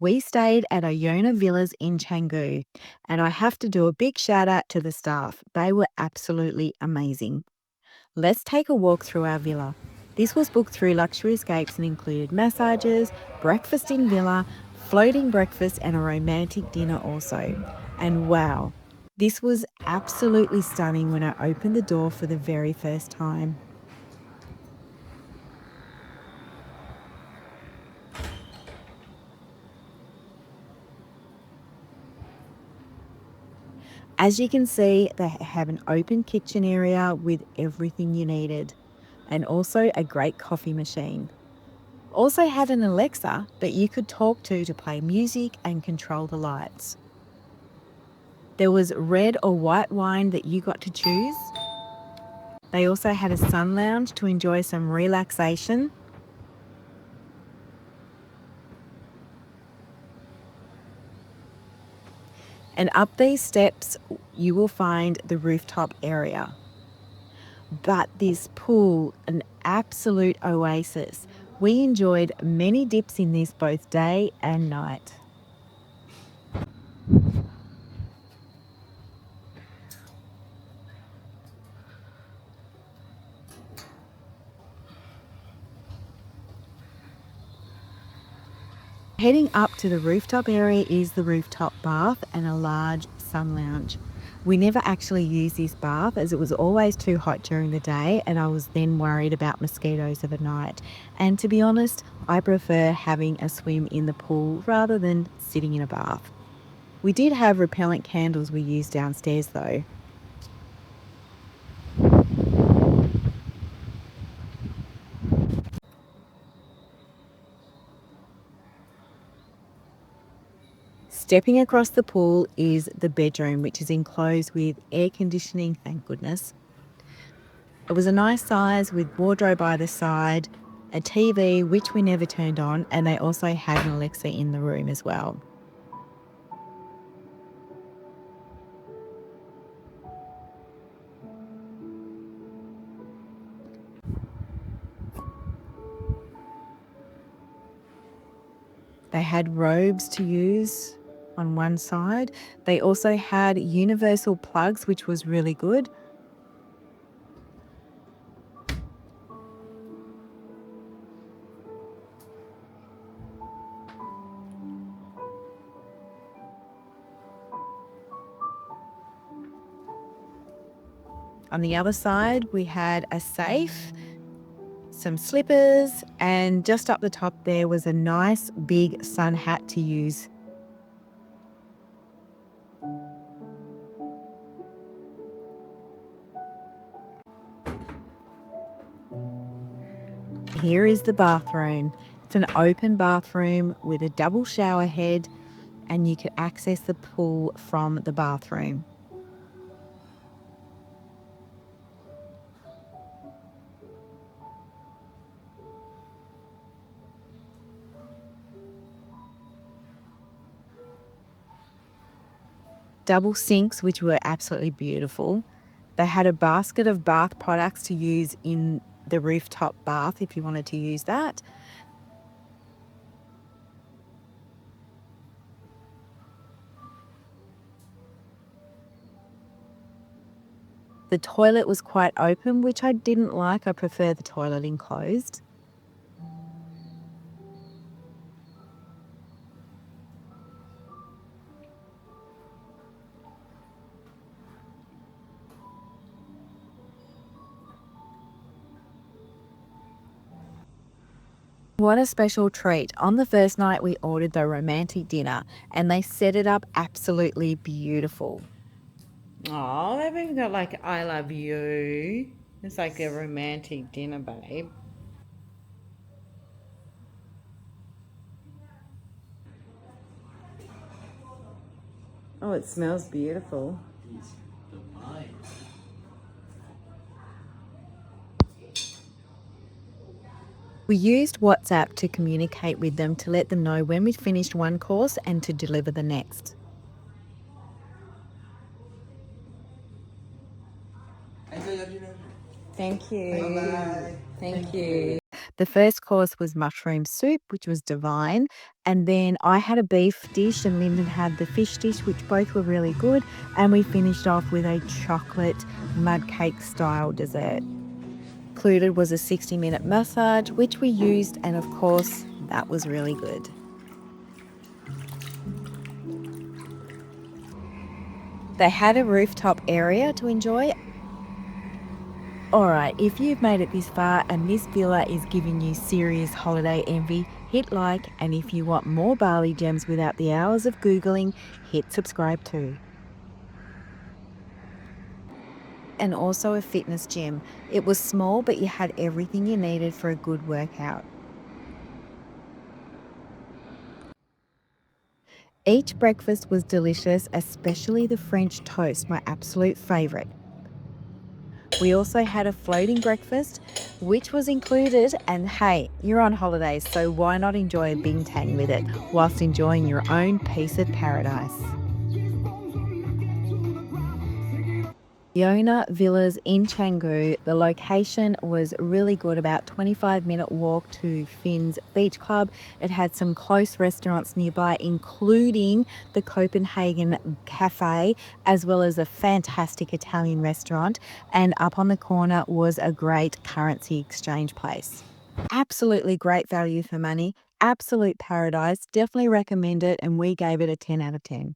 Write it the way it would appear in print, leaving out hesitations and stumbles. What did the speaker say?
We stayed at Ayona Villas in Canggu, and I have to do a big shout out to the staff. They were absolutely amazing. Let's take a walk through our villa. This was booked through Luxury Escapes and included massages, breakfast in villa, floating breakfast, and a romantic dinner also. And wow, this was absolutely stunning when I opened the door for the very first time. As you can see, they have an open kitchen area with everything you needed, and also a great coffee machine. Also had an Alexa that you could talk to play music and control the lights. There was red or white wine that you got to choose. They also had a sun lounge to enjoy some relaxation. And up these steps, you will find the rooftop area. But this pool, an absolute oasis. We enjoyed many dips in this both day and night. Heading up to the rooftop area is the rooftop bath and a large sun lounge. We never actually used this bath as it was always too hot during the day, and I was then worried about mosquitoes overnight. And to be honest, I prefer having a swim in the pool rather than sitting in a bath. We did have repellent candles we used downstairs though. Stepping across the pool is the bedroom, which is enclosed with air conditioning, thank goodness. It was a nice size with wardrobe either side, a TV which we never turned on, and they also had an Alexa in the room as well. They had robes to use on one side. They also had universal plugs, which was really good. On the other side, we had a safe, some slippers, and just up the top there was a nice big sun hat to use. Here is the bathroom. It's an open bathroom with a double shower head, and you can access the pool from the bathroom. Double sinks, which were absolutely beautiful. They had a basket of bath products to use in the rooftop bath if you wanted to use that. The toilet was quite open, which I didn't like. I prefer the toilet enclosed. What a special treat. On the first night, we ordered the romantic dinner and they set it up absolutely beautiful. Oh, they've even got like I love you. It's like a romantic dinner, babe. Oh, it smells beautiful. We used WhatsApp to communicate with them to let them know when we'd finished one course and to deliver the next. Thank you. Bye-bye. Thank you. The first course was mushroom soup, which was divine. And then I had a beef dish and Lyndon had the fish dish, which both were really good. And we finished off with a chocolate mud cake style dessert. Included was a 60-minute massage, which we used. And of course, that was really good. They had a rooftop area to enjoy. Alright, if you've made it this far and this villa is giving you serious holiday envy, hit like, and if you want more Bali gems without the hours of Googling, hit subscribe too. And also a fitness gym. It was small, but you had everything you needed for a good workout. Each breakfast was delicious, especially the French toast, my absolute favourite. We also had a floating breakfast, which was included. And hey, you're on holidays, so why not enjoy a bintang with it whilst enjoying your own piece of paradise? Ayona Villas in Canggu. The location was really good, about 25-minute walk to Finn's Beach Club. It had some close restaurants nearby, including the Copenhagen Cafe, as well as a fantastic Italian restaurant. And up on the corner was a great currency exchange place. Absolutely great value for money. Absolute paradise. Definitely recommend it. And we gave it a 10 out of 10.